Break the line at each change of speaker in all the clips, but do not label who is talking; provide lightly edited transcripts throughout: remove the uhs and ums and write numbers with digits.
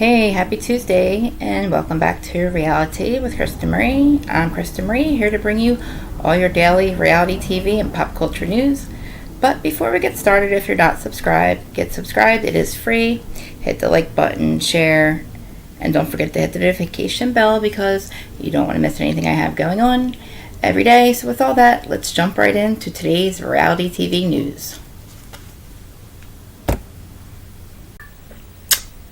Hey, happy Tuesday, and welcome back to Reality with Krista Marie. I'm Krista Marie, here to bring you all your daily reality TV and pop culture news. But before we get started, if you're not subscribed, get subscribed. It is free. Hit the like button, share, and don't forget to hit the notification bell because you don't want to miss anything I have going on every day. So with all that, let's jump right into today's reality TV news.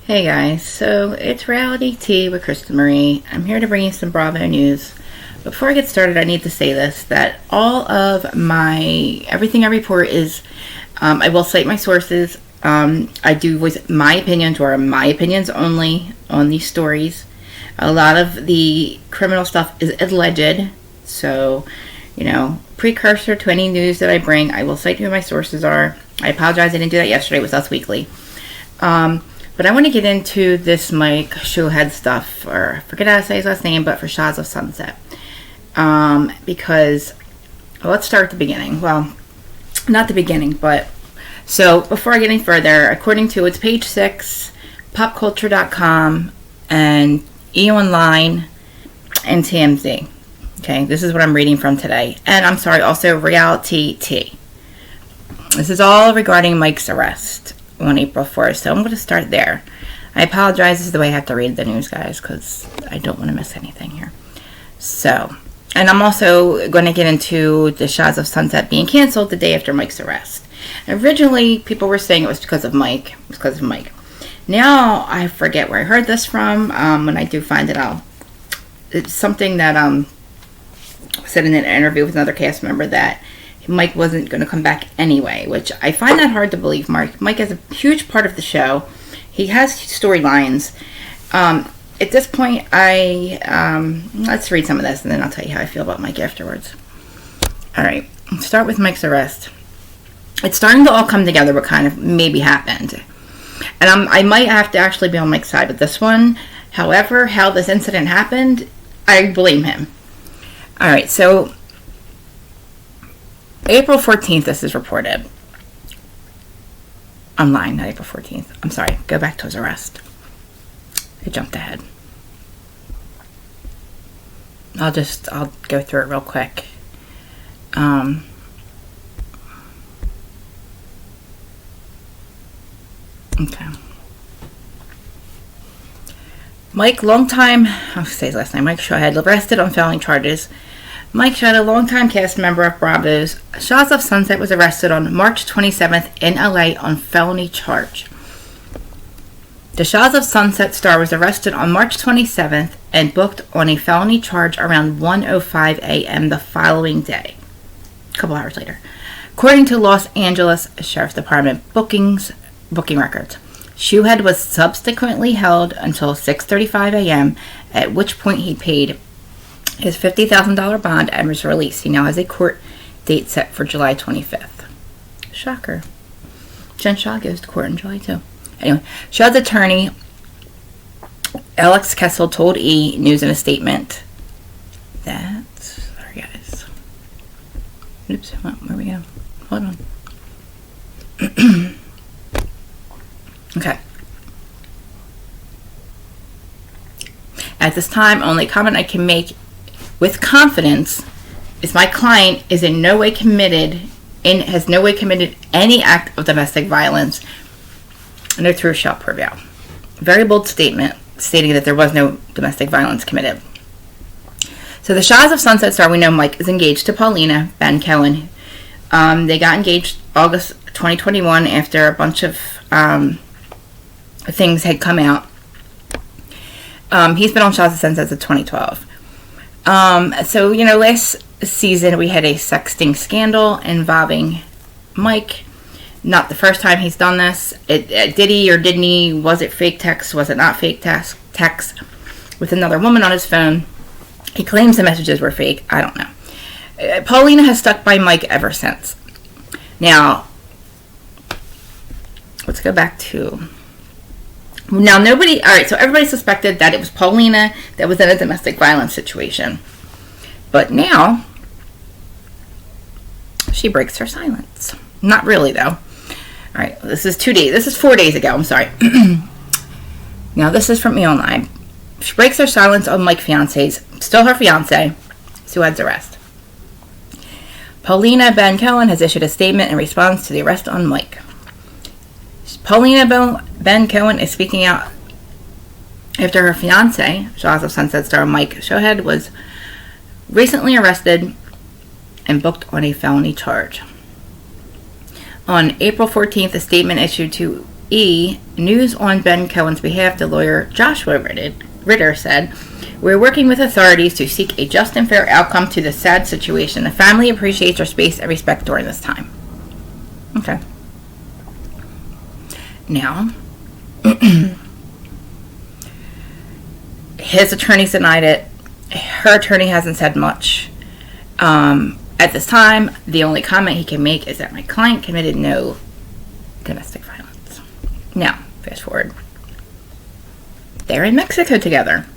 Hey guys, so it's Reality Tea with Krista Marie. I'm here to bring you some Bravo news. Before I get started, I need to say this, that all of everything I report is, I will cite my sources. I do voice my opinions, or my opinions only, on these stories. A lot of the criminal stuff is alleged, so, precursor to any news that I bring, I will cite who my sources are. I apologize I didn't do that yesterday with Us Weekly. But I want to get into this Mike Shouhed stuff, or I forget how to say his last name, but for Shouhed of Sunset. Because, let's start at the beginning. Well, not the beginning, but, so before I get any further, according to, it's page 6, popculture.com, and E! Online, and TMZ. Okay, this is what I'm reading from today. And I'm sorry, also Reality T. This is all regarding Mike's arrest on April 4th, so I'm going to start there. I apologize, this is the way I have to read the news, guys, because I don't want to miss anything here. So, and I'm also going to get into the Shouhed of Sunset being canceled the day after Mike's arrest. Originally, people were saying it was because of Mike. It was because of Mike. Now, I forget where I heard this from. When I do find it out, it's something that said in an interview with another cast member that Mike wasn't going to come back anyway, which I find that hard to believe. Mike is a huge part of the show. He has storylines. At this point, let's read some of this, and then I'll tell you how I feel about Mike afterwards. All right, let's start with Mike's arrest. It's starting to all come together what kind of maybe happened. And I might have to actually be on Mike's side with this one. However, how this incident happened, I blame him. All right, so April 14th, this is reported. Online, not April 14th. I'm sorry, go back to his arrest. I jumped ahead. I'll go through it real quick. Okay. Mike, I'll say his last name, Mike Shouhed, arrested on felony charges. Mike Shouhed, a longtime cast member of Bravo's Shouhed of Sunset, was arrested on March 27th in LA on felony charge. The Shouhed of Sunset star was arrested on March 27th and booked on a felony charge around 1:05 a.m. the following day, a couple hours later, according to Los Angeles Sheriff's Department booking records. Shouhed was subsequently held until 6:35 a.m., at which point he paid his $50,000 bond and was released. He now has a court date set for July 25th. Shocker. Jen Shaw goes to court in July too. Anyway, Shouhed's attorney, Alex Kessel, told E! News in a statement that... Sorry, guys. Oops, where we go? Hold on. Okay. At this time, only comment I can make with confidence is my client is in no way committed and has no way committed any act of domestic violence, and the truth shall prevail. Very bold statement stating that there was no domestic violence committed. So the Shouhed of Sunset star, we know Mike is engaged to Paulina, Ben-Cohen. They got engaged August 2021 after a bunch of things had come out. He's been on Shouhed of Sunset since 2012. So, last season we had a sexting scandal involving Mike. Not the first time he's done this. Did he or didn't he? Was it fake text? Was it not fake text with another woman on his phone? He claims the messages were fake. I don't know. Paulina has stuck by Mike ever since. Now, let's go back to... Now, alright, so everybody suspected that it was Paulina that was in a domestic violence situation. But now, she breaks her silence. Not really, though. Alright, this is 4 days ago, I'm sorry. Now, this is from me online. She breaks her silence on Mike's fiance's, still her fiance, Shouhed's arrest. Paulina Ben-Cohen has issued a statement in response to the arrest on Mike. Paulina Ben-Cohen is speaking out after her fiance, Shahs of Sunset star Mike Shouhed, was recently arrested and booked on a felony charge. On April 14th, a statement issued to News on Ben-Cohen's behalf, the lawyer Joshua Ritter said, "We're working with authorities to seek a just and fair outcome to this sad situation. The family appreciates our space and respect during this time." Okay. Now, his attorneys denied it. Her attorney hasn't said much. At this time, the only comment he can make is that my client committed no domestic violence. Now, fast forward. They're in Mexico together.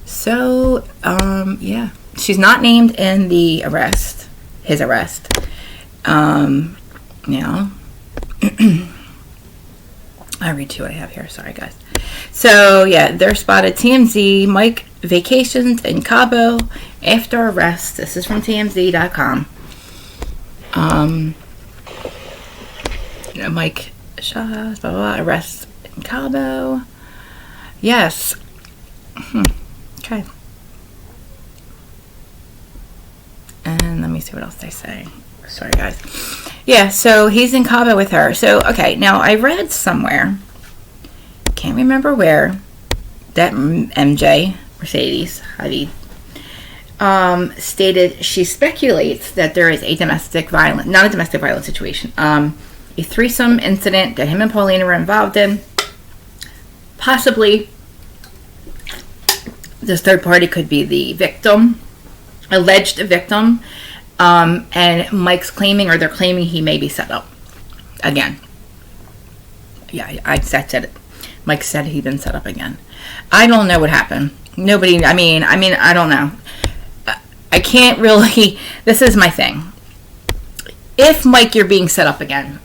So, yeah. She's not named in the arrest, his arrest. Now, I'll read you what I have here. Sorry, guys. So, yeah, they're spotted TMZ, Mike vacations in Cabo after arrest. This is from TMZ.com. Mike Shah, blah, blah, blah, arrests in Cabo. Yes. Okay. And let me see what else they say. Sorry, guys. Yeah, so he's in Cabo with her. So, okay, now I read somewhere, can't remember where, that MJ, Mercedes Hadid, stated she speculates that there is a domestic violence, not a domestic violence situation, a threesome incident that him and Paulina were involved in. Possibly this third party could be the victim, alleged victim, and Mike's claiming, or they're claiming, he may be set up again. Yeah, I said it. Mike said he'd been set up again. I don't know what happened. Nobody, I mean, I don't know. I can't really, this is my thing. If, Mike, you're being set up again,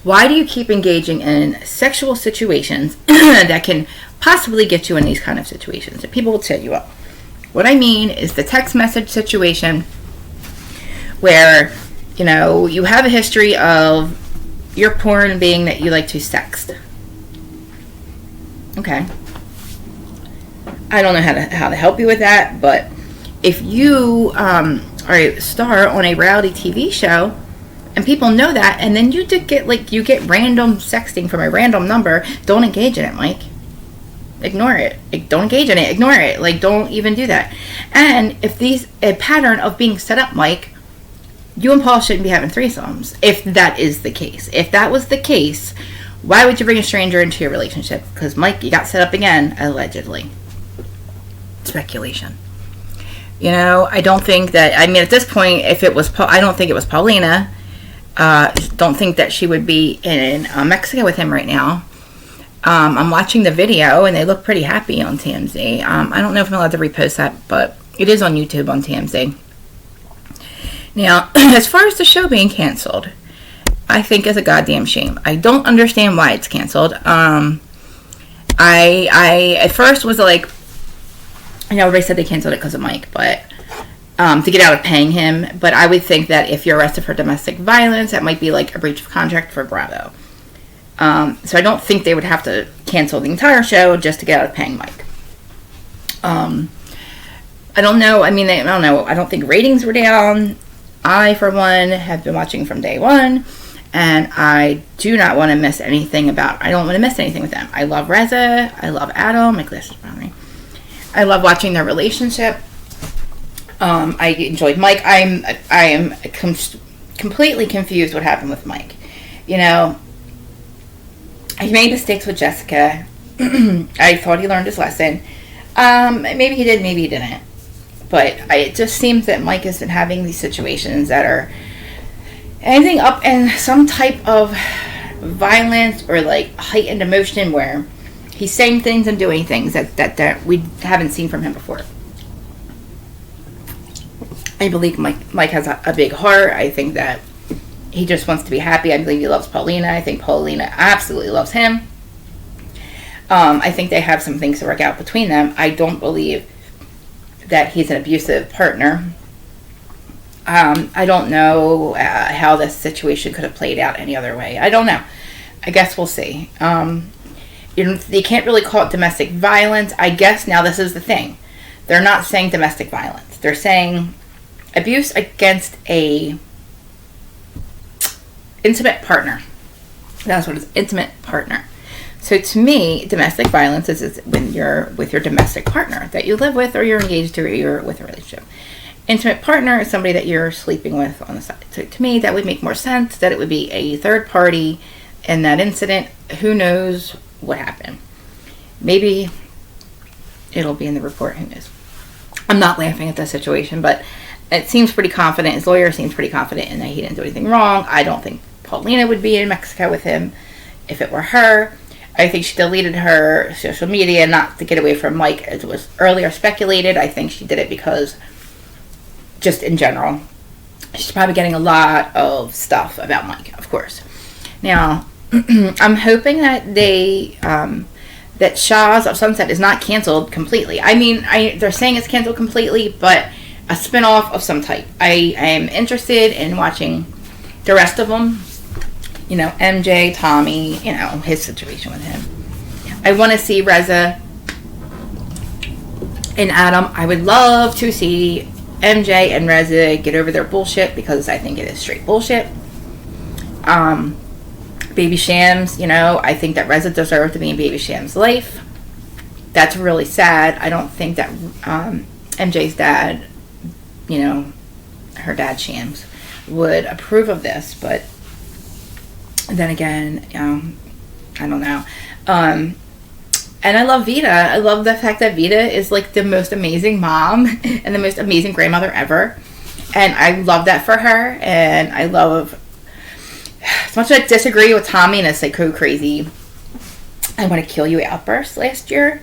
why do you keep engaging in sexual situations that can possibly get you in these kind of situations? That people will set you up. What I mean is the text message situation where, you know, you have a history of your porn being that you like to sext. Okay. I don't know how to help you with that, but if you are a star on a reality TV show and people know that, and then you get random sexting from a random number, don't engage in it, Mike. Ignore it. Don't engage in it. Ignore it. Don't even do that. And if a pattern of being set up, Mike, you and Paul shouldn't be having threesomes. If that is the case. If that was the case, why would you bring a stranger into your relationship? Because, Mike, you got set up again, allegedly. Speculation. You know, I don't think that, I mean, at this point, if it was, I don't think it was Paulina. Don't think that she would be in Mexico with him right now. I'm watching the video, and they look pretty happy on TMZ. I don't know if I'm allowed to repost that, but it is on YouTube on TMZ. Now, as far as the show being canceled, I think it's a goddamn shame. I don't understand why it's canceled. I at first was like, I know everybody said they canceled it because of Mike, but to get out of paying him. But I would think that if you're arrested for domestic violence, that might be like a breach of contract for Bravo. So I don't think they would have to cancel the entire show just to get out of paying Mike. I don't know. I mean, I don't know. I don't think ratings were down. I, for one, have been watching from day one, and I do not want to miss anything I don't want to miss anything with them. I love Reza. I love Adam. My glasses around me. I love watching their relationship. I enjoyed Mike. I am completely confused what happened with Mike. You know, he made mistakes with Jessica. I thought he learned his lesson. Maybe he did, maybe he didn't. But it just seems that Mike has been having these situations that are anything up in some type of violence or like heightened emotion where he's saying things and doing things that we haven't seen from him before. I believe Mike has a big heart. I think that He just wants to be happy. I believe he loves Paulina. I think Paulina absolutely loves him. I think they have some things to work out between them. I don't believe that he's an abusive partner. I don't know how this situation could have played out any other way. I don't know. I guess we'll see. You can't really call it domestic violence. I guess now this is the thing. They're not saying domestic violence. They're saying abuse against a intimate partner. That's what it is, intimate partner. So to me, domestic violence is when you're with your domestic partner that you live with, or you're engaged to, or you're with a relationship. Intimate partner is somebody that you're sleeping with on the side. So to me, that would make more sense, that it would be a third party in that incident. Who knows what happened? Maybe it'll be in the report. Who knows? I'm not laughing at the situation, but it seems pretty confident. His lawyer seems pretty confident in that he didn't do anything wrong. I don't think Paulina would be in Mexico with him if it were her. I think she deleted her social media not to get away from Mike, as it was earlier speculated. I think she did it because, just in general, she's probably getting a lot of stuff about Mike, of course. Now, I'm hoping that that Shahs of Sunset is not canceled completely. I mean, they're saying it's canceled completely, but a spinoff of some type. I am interested in watching the rest of them. You know, MJ, Tommy, you know, his situation with him. I want to see Reza and Adam. I would love to see MJ and Reza get over their bullshit, because I think it is straight bullshit. Baby Shams, you know, I think that Reza deserved to be in Baby Shams' life. That's really sad. I don't think that MJ's dad, you know, her dad Shams, would approve of this, but then again, I don't know. And I love Vita. I love the fact that Vita is like the most amazing mom and the most amazing grandmother ever. And I love that for her. And I love, as much as I disagree with Tommy and a psycho crazy I want to kill you outburst last year,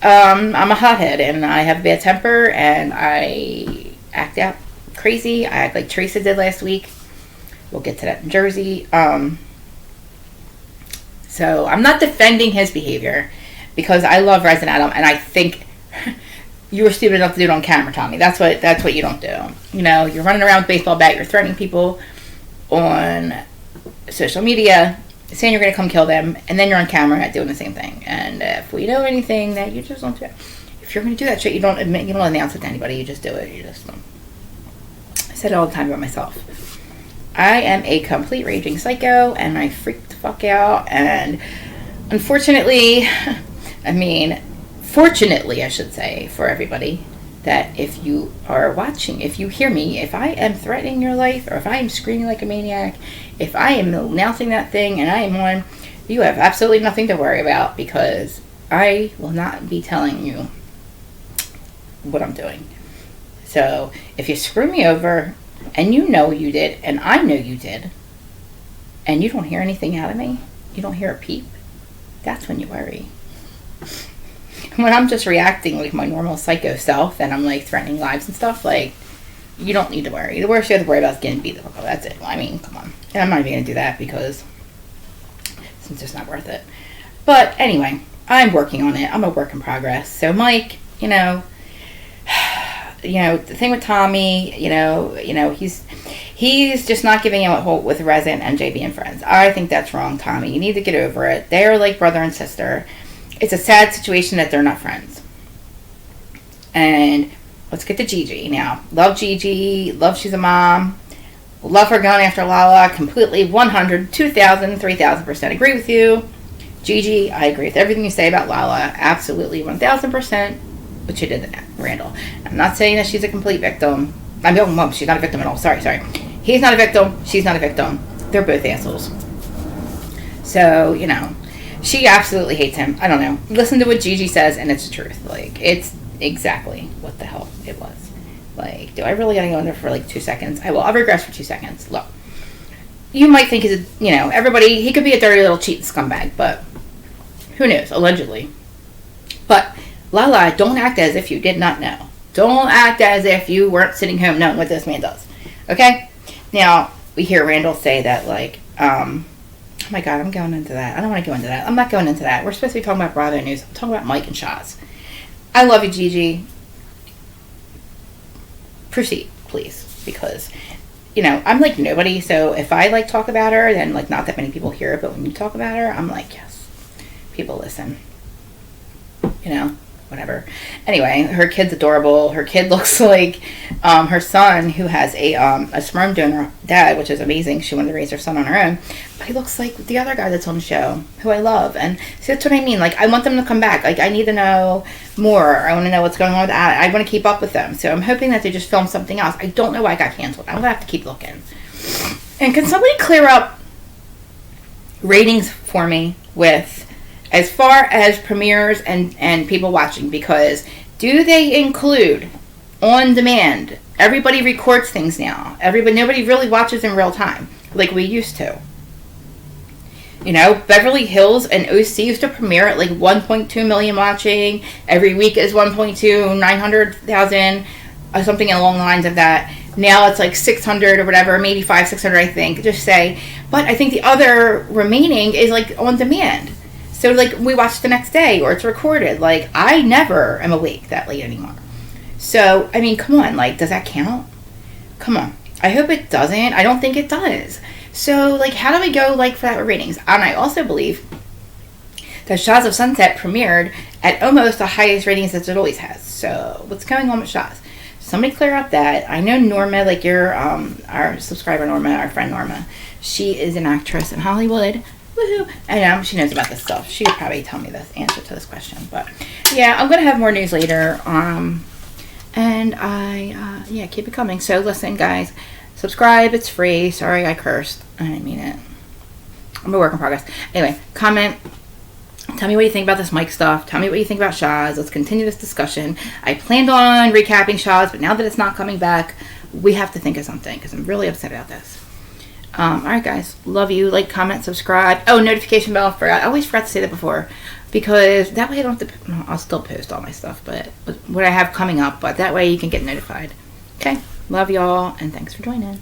I'm a hothead and I have a bad temper and I act out crazy. I act like Teresa did last week. We'll get to that in Jersey. So I'm not defending his behavior, because I love Rez and Adam, and I think you were stupid enough to do it on camera, Tommy. That's what you don't do. You know, you're running around with a baseball bat, you're threatening people on social media, saying you're going to come kill them, and then you're on camera doing the same thing. And if we know anything, that you just don't do it. If you're going to do that shit, you don't announce it to anybody. You just do it. You just don't. I said it all the time about myself. I am a complete raging psycho, and I freak the fuck out, and unfortunately, fortunately, I should say, for everybody, that if you are watching, if you hear me, if I am threatening your life, or if I am screaming like a maniac, if I am announcing that thing and I am on, you have absolutely nothing to worry about, because I will not be telling you what I'm doing. So, if you screw me over, and you know you did, and I know you did, and you don't hear anything out of me, you don't hear a peep, that's when you worry. When I'm just reacting like my normal psycho self, and I'm like threatening lives and stuff, like, you don't need to worry. The worst you have to worry about is getting beat the fuck up. That's it. Well, I mean, come on. And I'm not even going to do that, because it's just not worth it. But anyway, I'm working on it. I'm a work in progress. So Mike, you know, the thing with Tommy, he's just not giving out with Reza and MJ being friends. I think that's wrong, Tommy. You need to get over it. They're like brother and sister. It's a sad situation that they're not friends. And let's get to Gigi now. Love Gigi. Love she's a mom. Love her going after Lala. Completely 100, 2,000, 3,000% agree with you. Gigi, I agree with everything you say about Lala. Absolutely 1,000%. What she did to Randall. I'm not saying that she's a complete victim. She's not a victim at all. Sorry. He's not a victim. She's not a victim. They're both assholes. So, she absolutely hates him. I don't know. Listen to what Gigi says, and it's the truth. Like, it's exactly what the hell it was. Like, do I really gotta go in there for like 2 seconds? I will. I'll regress for 2 seconds. Look, you might think he's everybody, he could be a dirty little cheating scumbag, but who knows? Allegedly. But Lala, don't act as if you did not know. Don't act as if you weren't sitting home knowing what this man does. Okay? Now, we hear Randall say that, like, oh my God, I'm going into that. I don't want to go into that. I'm not going into that. We're supposed to be talking about Bravo News. I'm talking about Mike and Shouhed. I love you, Gigi. Proceed, please, because, you know, I'm like nobody, so if I, like, talk about her, then, like, not that many people hear it, but when you talk about her, I'm like, yes, people listen. You know? Whatever. Anyway, her kid's adorable. Her kid looks like her son, who has a sperm donor dad, which is amazing. She wanted to raise her son on her own, but he looks like the other guy that's on the show, who I love. And see, that's what I mean. Like, I want them to come back. Like, I need to know more. I want to know what's going on with that. I want to keep up with them. So I'm hoping that they just film something else. I don't know why it got canceled. I'm gonna have to keep looking. And can somebody clear up ratings for me with, as far as premieres and people watching, because do they include on demand? Everybody records things now. Nobody really watches in real time like we used to. You know, Beverly Hills and OC used to premiere at like 1.2 million watching. Every week is 1.2, 900,000, something along the lines of that. Now it's like 600 or whatever, maybe 600, I think. Just say. But I think the other remaining is like on demand. So, like, we watch the next day, or it's recorded. Like, I never am awake that late anymore. So, I mean, come on. Like, does that count? Come on. I hope it doesn't. I don't think it does. So, like, how do we go, like, for that with ratings? And I also believe that Shouhed of Sunset premiered at almost the highest ratings that it always has. So, what's going on with Shouhed? Somebody clear up that. I know Norma, like, our subscriber Norma, our friend Norma, she is an actress in Hollywood. Woohoo! And she knows about this stuff. She could probably tell me the answer to this question. But yeah, I'm gonna have more news later. And yeah, keep it coming. So listen, guys, subscribe. It's free. Sorry, I cursed. I didn't mean it. I'm a work in progress. Anyway, comment. Tell me what you think about this Mike stuff. Tell me what you think about Shouhed. Let's continue this discussion. I planned on recapping Shouhed, but now that it's not coming back, we have to think of something because I'm really upset about this. Alright guys, love you. Like, comment, subscribe. Oh, notification bell. I always forgot to say that before, because that way I don't have to, I'll still post all my stuff, but what I have coming up, but that way you can get notified. Okay, love y'all, and thanks for joining.